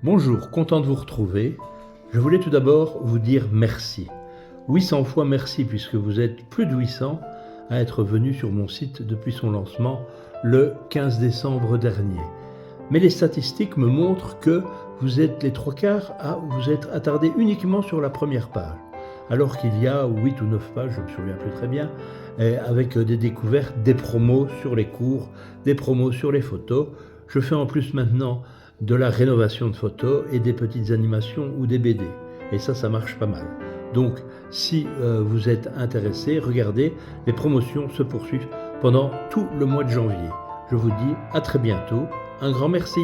Bonjour, content de vous retrouver. Je voulais tout d'abord vous dire merci. 800 fois merci puisque vous êtes plus de 800 à être venus sur mon site depuis son lancement le 15 décembre dernier. Mais les statistiques me montrent que vous êtes les trois quarts à vous être attardés uniquement sur la première page. Alors qu'il y a 8 ou 9 pages, je ne me souviens plus très bien, avec des découvertes, des promos sur les cours, des promos sur les photos. Je fais en plus maintenant de la rénovation de photos et des petites animations ou des BD. Et ça marche pas mal. Donc, si vous êtes intéressé, regardez, les promotions se poursuivent pendant tout le mois de janvier. Je vous dis à très bientôt. Un grand merci.